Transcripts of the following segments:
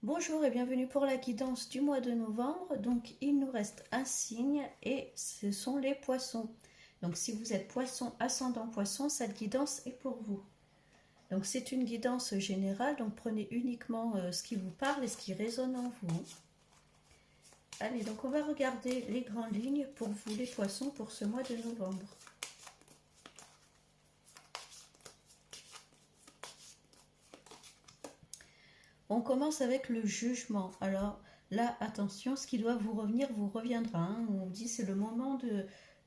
Bonjour et bienvenue pour la guidance du mois de novembre. Donc il nous reste un signe et ce sont les poissons. Donc si vous êtes poisson, ascendant poisson, cette guidance est pour vous. Donc c'est une guidance générale, donc prenez uniquement ce qui vous parle et ce qui résonne en vous. Allez, donc on va regarder les grandes lignes pour vous les poissons pour ce mois de novembre. On commence avec le jugement. Alors là, attention, ce qui doit vous revenir vous reviendra. Hein. On dit c'est le moment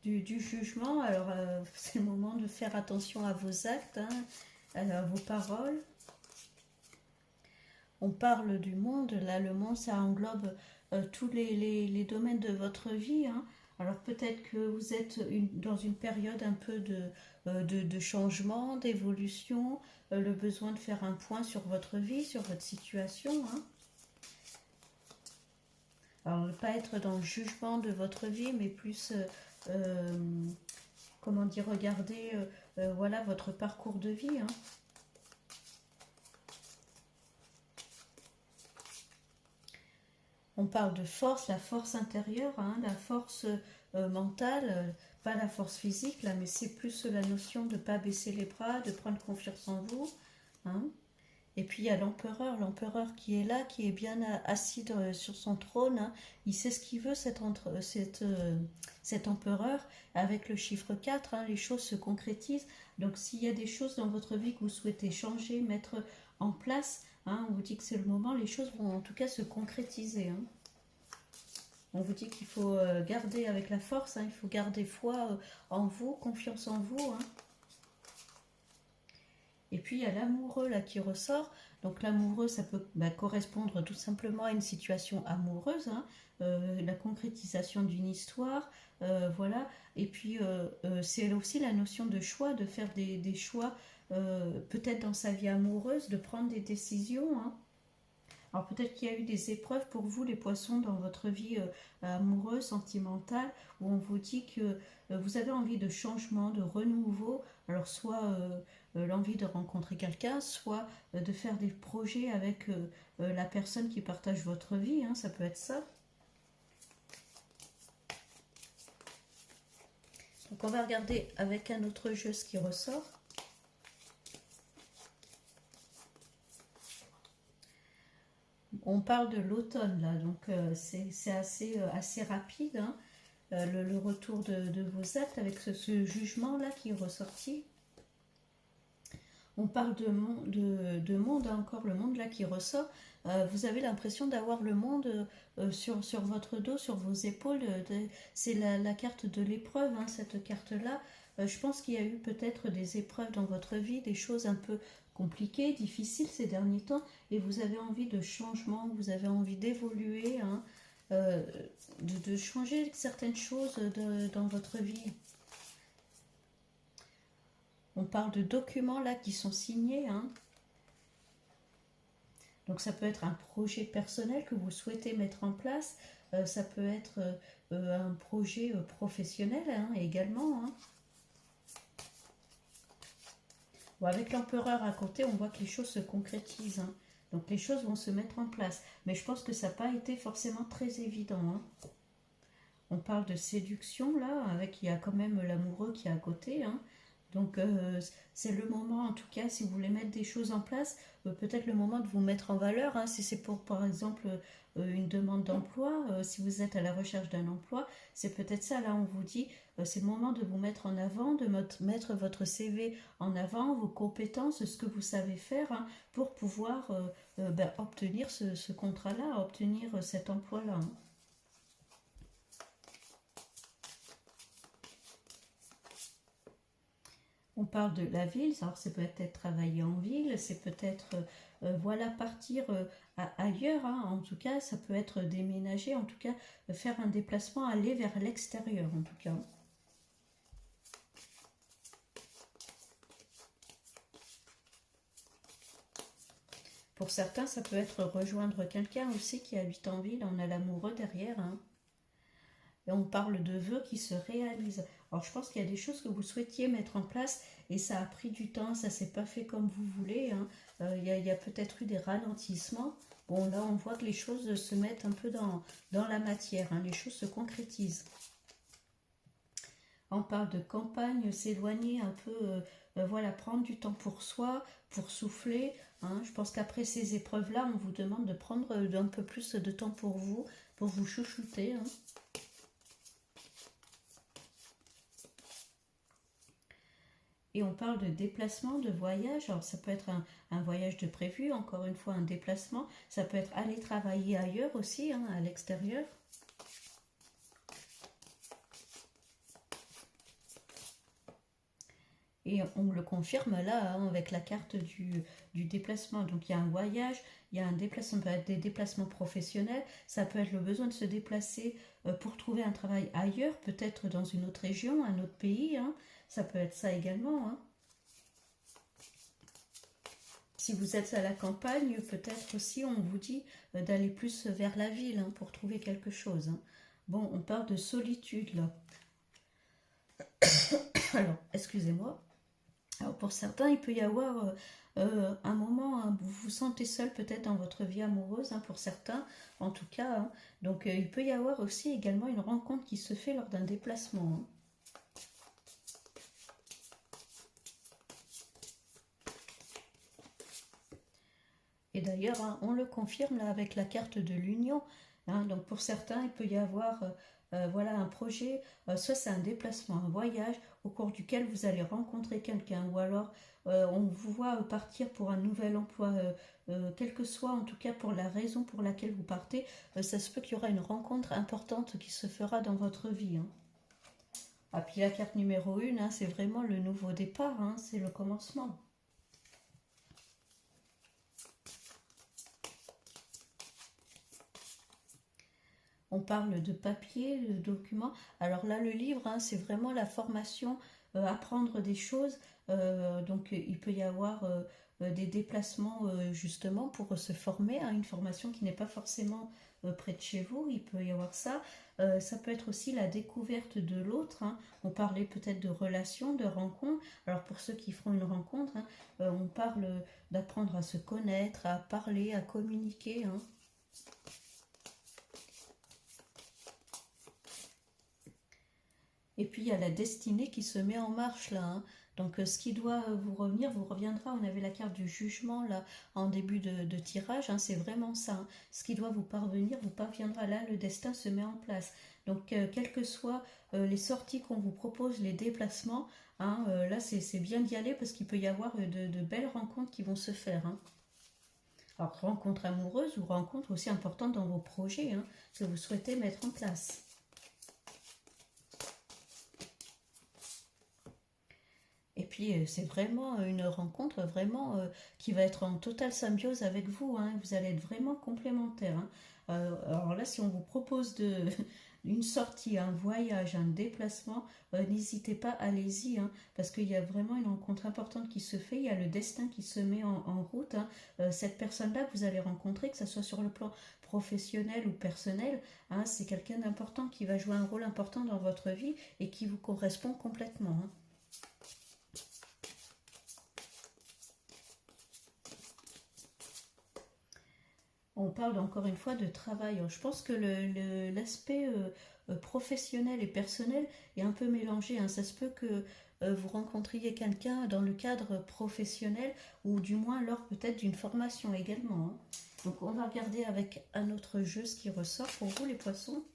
du jugement. Alors c'est le moment de faire attention à vos actes, hein, à vos paroles. On parle du monde. Là, le monde, ça englobe tous les domaines de votre vie. Hein. Alors peut-être que vous êtes dans une période un peu de changement, d'évolution, le besoin de faire un point sur votre vie, sur votre situation. Hein. Alors, ne pas être dans le jugement de votre vie, mais plus, comment dire, regarder voilà, votre parcours de vie. Hein. On parle de force, la force intérieure, hein, la force mentale, pas la force physique, là, mais c'est plus la notion de ne pas baisser les bras, de prendre confiance en vous. Hein. Et puis il y a l'empereur qui est là, qui est bien assis sur son trône. Hein. Il sait ce qu'il veut, cet empereur. Avec le chiffre 4, hein, les choses se concrétisent. Donc s'il y a des choses dans votre vie que vous souhaitez changer, mettre en place, hein, on vous dit que c'est le moment, les choses vont en tout cas se concrétiser. Hein. On vous dit qu'il faut garder avec la force, hein, il faut garder foi en vous, confiance en vous. Hein. Et puis il y a l'amoureux là qui ressort. Donc l'amoureux, ça peut correspondre tout simplement à une situation amoureuse, hein, la concrétisation d'une histoire, voilà. Et puis c'est aussi la notion de choix, de faire des choix, peut-être dans sa vie amoureuse, de prendre des décisions. Hein. Alors peut-être qu'il y a eu des épreuves pour vous, les poissons, dans votre vie amoureuse, sentimentale, où on vous dit que vous avez envie de changement, de renouveau. Alors soit l'envie de rencontrer quelqu'un, soit de faire des projets avec la personne qui partage votre vie. Hein, ça peut être ça. Donc on va regarder avec un autre jeu ce qui ressort. On parle de l'automne là, donc c'est assez rapide, hein, le retour de vos actes avec ce jugement-là qui est ressorti. On parle de monde, hein, encore le monde là qui ressort. Vous avez l'impression d'avoir le monde sur votre dos, sur vos épaules. C'est la carte de l'épreuve, hein, cette carte-là. Je pense qu'il y a eu peut-être des épreuves dans votre vie, des choses un peu compliquées, difficiles ces derniers temps, et vous avez envie de changement, vous avez envie d'évoluer, hein, de changer certaines choses dans votre vie. On parle de documents là qui sont signés. Hein. Donc ça peut être un projet personnel que vous souhaitez mettre en place. Ça peut être un projet professionnel hein, également. Hein. Bon, avec l'empereur à côté, on voit que les choses se concrétisent. Hein. Donc les choses vont se mettre en place. Mais je pense que ça n'a pas été forcément très évident. Hein. On parle de séduction là, avec il y a quand même l'amoureux qui est à côté. Hein. Donc c'est le moment, en tout cas, si vous voulez mettre des choses en place, peut-être le moment de vous mettre en valeur. Hein, si c'est pour, par exemple, une demande d'emploi, si vous êtes à la recherche d'un emploi, c'est peut-être ça. Là, on vous dit, c'est le moment de vous mettre en avant, de mettre votre CV en avant, vos compétences, ce que vous savez faire hein, pour pouvoir obtenir ce contrat-là, obtenir cet emploi-là. Hein. On parle de la ville, alors c'est peut-être travailler en ville, c'est peut-être voilà partir ailleurs, hein. En tout cas ça peut être déménager, en tout cas faire un déplacement, aller vers l'extérieur en tout cas. Pour certains ça peut être rejoindre quelqu'un aussi qui habite en ville, on a l'amoureux derrière. Hein. Et on parle de vœux qui se réalisent. Alors je pense qu'il y a des choses que vous souhaitiez mettre en place et ça a pris du temps, ça s'est pas fait comme vous voulez. Hein. Il y a peut-être eu des ralentissements. Bon, là, on voit que les choses se mettent un peu dans la matière, hein, les choses se concrétisent. On parle de campagne, s'éloigner un peu, voilà, prendre du temps pour soi, pour souffler. Hein. Je pense qu'après ces épreuves-là, on vous demande de prendre un peu plus de temps pour vous chouchouter. Hein. Et on parle de déplacement, de voyage. Alors ça peut être un voyage de prévu, encore une fois un déplacement. Ça peut être aller travailler ailleurs aussi, hein, à l'extérieur. Et on me le confirme là, hein, avec la carte du déplacement. Donc il y a un voyage, il y a un déplacement, ça peut être des déplacements professionnels, ça peut être le besoin de se déplacer pour trouver un travail ailleurs, peut-être dans une autre région, un autre pays. Hein. Ça peut être ça également. Hein. Si vous êtes à la campagne, peut-être aussi on vous dit d'aller plus vers la ville, hein, pour trouver quelque chose. Hein. Bon, on parle de solitude là. Alors, excusez-moi. Alors pour certains, il peut y avoir un moment, hein, vous vous sentez seul peut-être dans votre vie amoureuse, hein, pour certains en tout cas. Hein. Donc il peut y avoir aussi également une rencontre qui se fait lors d'un déplacement. Hein. Et d'ailleurs, hein, on le confirme là avec la carte de l'union. Hein. Donc pour certains, il peut y avoir voilà, un projet, soit c'est un déplacement, un voyage au cours duquel vous allez rencontrer quelqu'un, ou alors on vous voit partir pour un nouvel emploi, quel que soit en tout cas pour la raison pour laquelle vous partez, ça se peut qu'il y aura une rencontre importante qui se fera dans votre vie. Hein. Ah, puis la carte numéro 1, hein, c'est vraiment le nouveau départ, hein, c'est le commencement. On parle de papier, de documents. Alors là, le livre, hein, c'est vraiment la formation, apprendre des choses. Donc il peut y avoir des déplacements justement pour se former, hein, une formation qui n'est pas forcément près de chez vous. Il peut y avoir ça. Ça peut être aussi la découverte de l'autre. Hein. On parlait peut-être de relations, de rencontres. Alors pour ceux qui feront une rencontre, hein, on parle d'apprendre à se connaître, à parler, à communiquer. Hein. Et puis il y a la destinée qui se met en marche là. Hein. Donc ce qui doit vous revenir, vous reviendra. On avait la carte du jugement là en début de tirage. Hein, c'est vraiment ça. Hein. Ce qui doit vous parvenir, vous parviendra. Là, le destin se met en place. Donc quelles que soient les sorties qu'on vous propose, les déplacements, hein, là c'est bien d'y aller parce qu'il peut y avoir de belles rencontres qui vont se faire. Hein. Alors rencontres amoureuses ou rencontres aussi importantes dans vos projets, hein, que vous souhaitez mettre en place. Et puis c'est vraiment une rencontre vraiment qui va être en totale symbiose avec vous. Hein. Vous allez être vraiment complémentaires. Hein. Alors là, si on vous propose une sortie, un voyage, un déplacement, n'hésitez pas, allez-y. Hein, parce qu'il y a vraiment une rencontre importante qui se fait. Il y a le destin qui se met en route. Hein. Cette personne-là que vous allez rencontrer, que ce soit sur le plan professionnel ou personnel, hein, c'est quelqu'un d'important qui va jouer un rôle important dans votre vie et qui vous correspond complètement. Hein. On parle encore une fois de travail. Alors, je pense que l'aspect professionnel et personnel est un peu mélangé. Hein. Ça se peut que vous rencontriez quelqu'un dans le cadre professionnel ou du moins lors peut-être d'une formation également. Hein. Donc on va regarder avec un autre jeu ce qui ressort pour vous les poissons.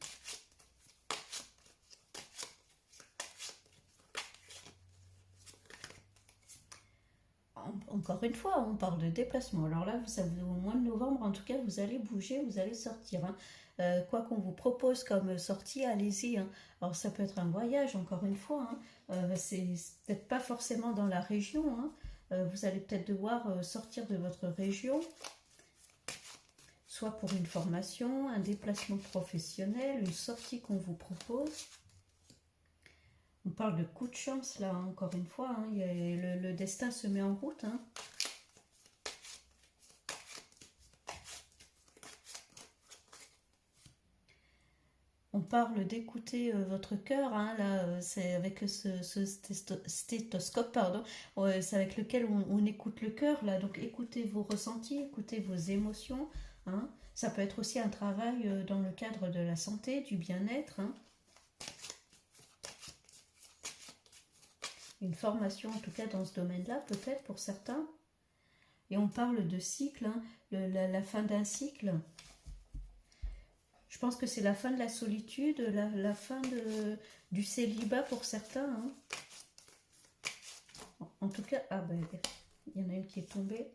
Encore une fois, on parle de déplacement. Alors là, au mois de novembre, en tout cas, vous allez bouger, vous allez sortir. Hein. Quoi qu'on vous propose comme sortie, allez-y. Hein. Alors ça peut être un voyage, encore une fois. Hein. C'est peut-être pas forcément dans la région. Hein. Vous allez peut-être devoir sortir de votre région, soit pour une formation, un déplacement professionnel, une sortie qu'on vous propose. On parle de coup de chance là, hein, encore une fois, hein, le destin se met en route. Hein. On parle d'écouter votre cœur, hein, là, c'est avec ce stéthoscope, pardon, c'est avec lequel on écoute le cœur, là, donc écoutez vos ressentis, écoutez vos émotions, hein. Ça peut être aussi un travail dans le cadre de la santé, du bien-être, hein. Une formation en tout cas dans ce domaine-là, peut-être pour certains. Et on parle de cycle, hein, la fin d'un cycle. Je pense que c'est la fin de la solitude, la fin du célibat pour certains. Hein. En tout cas, ah ben, il y en a une qui est tombée.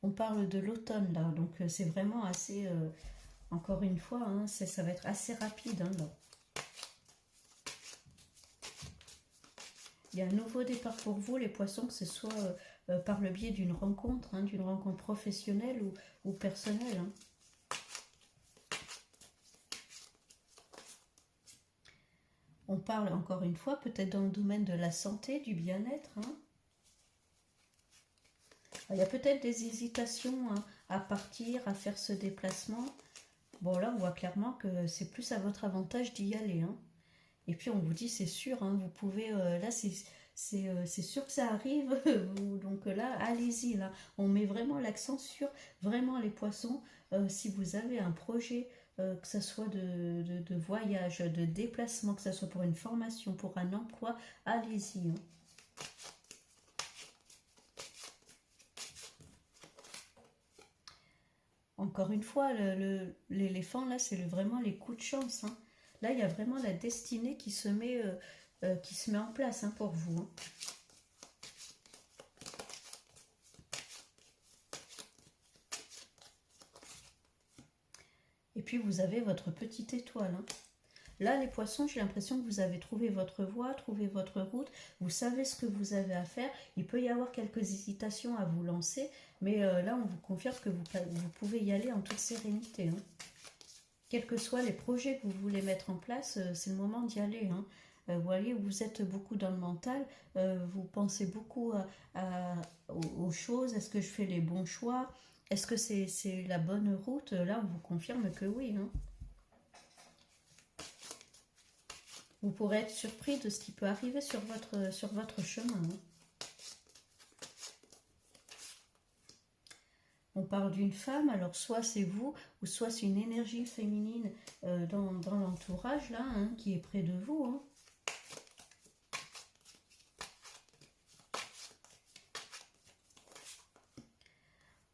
On parle de l'automne là, donc c'est vraiment assez, encore une fois, hein, ça va être assez rapide. Hein, là. Il y a un nouveau départ pour vous, les poissons, que ce soit par le biais d'une rencontre, hein, professionnelle ou personnelle. Hein. On parle encore une fois, peut-être dans le domaine de la santé, du bien-être. Hein. Il y a peut-être des hésitations hein, à partir, à faire ce déplacement. Bon, là, on voit clairement que c'est plus à votre avantage d'y aller. Hein. Et puis, on vous dit, c'est sûr, hein, vous pouvez... là, c'est sûr que ça arrive. Donc là, allez-y. Là. On met vraiment l'accent sur vraiment les poissons. Si vous avez un projet... que ce soit de voyage, de déplacement, que ce soit pour une formation, pour un emploi, allez-y. Hein. Encore une fois, l'éléphant, là, c'est vraiment les coups de chance. Hein. Là, il y a vraiment la destinée qui se met en place hein, pour vous. Hein. Et puis, vous avez votre petite étoile. Hein. Là, les poissons, j'ai l'impression que vous avez trouvé votre voie, trouvé votre route, vous savez ce que vous avez à faire. Il peut y avoir quelques hésitations à vous lancer, mais là, on vous confirme que vous pouvez y aller en toute sérénité. Hein. Quels que soient les projets que vous voulez mettre en place, c'est le moment d'y aller. Hein. Vous voyez, vous êtes beaucoup dans le mental, vous pensez beaucoup aux choses, est-ce que je fais les bons choix, est-ce que c'est la bonne route? Là, on vous confirme que oui. Hein. Vous pourrez être surpris de ce qui peut arriver sur votre chemin. Hein. On parle d'une femme, alors soit c'est vous, ou soit c'est une énergie féminine dans l'entourage, là, hein, qui est près de vous. Hein.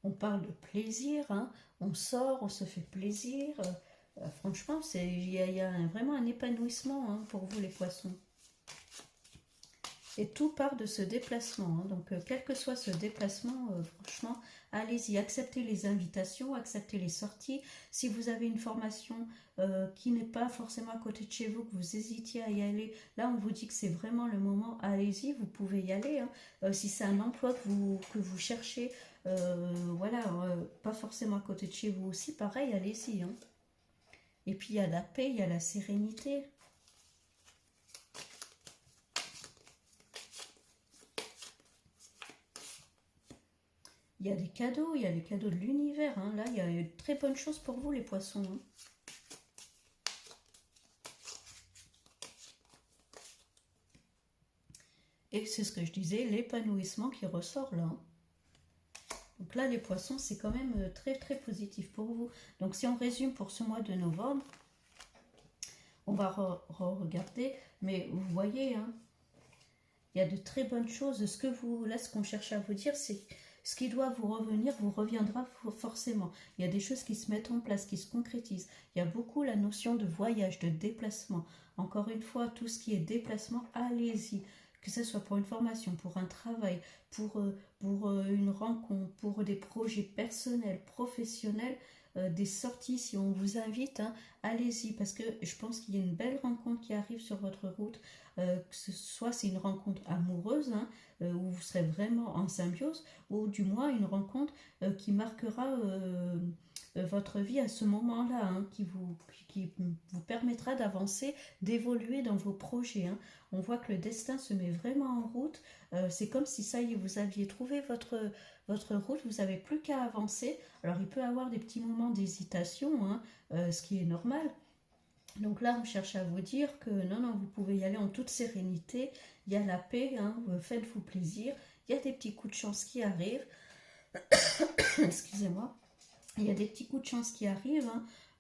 On parle de plaisir, hein. On sort, on se fait plaisir. Franchement, il y a vraiment un épanouissement hein, pour vous les poissons. Et tout part de ce déplacement. Hein. Donc, quel que soit ce déplacement, franchement, allez-y, acceptez les invitations, acceptez les sorties. Si vous avez une formation qui n'est pas forcément à côté de chez vous, que vous hésitiez à y aller, là, on vous dit que c'est vraiment le moment, allez-y, vous pouvez y aller. Hein. Si c'est un emploi que vous cherchez, voilà, pas forcément à côté de chez vous aussi, pareil, allez-y. Hein. Et puis, il y a la paix, il y a la sérénité. Il y a des cadeaux, il y a les cadeaux de l'univers. Hein. Là, il y a une très bonne chose pour vous, les poissons. Hein. Et c'est ce que je disais, l'épanouissement qui ressort là. Hein. Donc là, les poissons, c'est quand même très, très positif pour vous. Donc si on résume pour ce mois de novembre, on va regarder. Mais vous voyez, hein, il y a de très bonnes choses. Ce qu'on cherche à vous dire, c'est ce qui doit vous revenir, vous reviendra forcément. Il y a des choses qui se mettent en place, qui se concrétisent. Il y a beaucoup la notion de voyage, de déplacement. Encore une fois, tout ce qui est déplacement, allez-y. Que ce soit pour une formation, pour un travail, pour une rencontre, pour des projets personnels, professionnels, des sorties, si on vous invite, hein, allez-y, parce que je pense qu'il y a une belle rencontre qui arrive sur votre route, que ce soit c'est une rencontre amoureuse, hein, où vous serez vraiment en symbiose, ou du moins une rencontre qui marquera votre vie à ce moment-là, hein, qui vous permettra d'avancer, d'évoluer dans vos projets. Hein. On voit que le destin se met vraiment en route. C'est comme si ça y est, vous aviez trouvé votre route, vous n'avez plus qu'à avancer. Alors il peut y avoir des petits moments d'hésitation, hein, ce qui est normal. Donc là, on cherche à vous dire que non, non, vous pouvez y aller en toute sérénité. Il y a la paix, hein, faites-vous plaisir. Il y a des petits coups de chance qui arrivent. Excusez-moi. Il y a des petits coups de chance qui arrivent,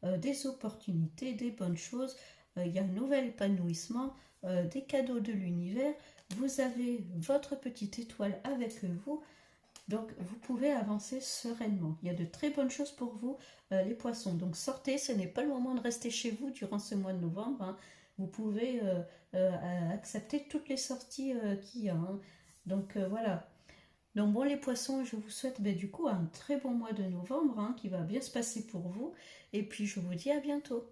hein, des opportunités, des bonnes choses. Il y a un nouvel épanouissement, des cadeaux de l'univers. Vous avez votre petite étoile avec vous. Donc, vous pouvez avancer sereinement. Il y a de très bonnes choses pour vous, les poissons. Donc, sortez, ce n'est pas le moment de rester chez vous durant ce mois de novembre, hein. Vous pouvez accepter toutes les sorties qu'il y a, hein. Donc, voilà. Donc, bon, les poissons, je vous souhaite du coup un très bon mois de novembre, hein, qui va bien se passer pour vous. Et puis, je vous dis à bientôt.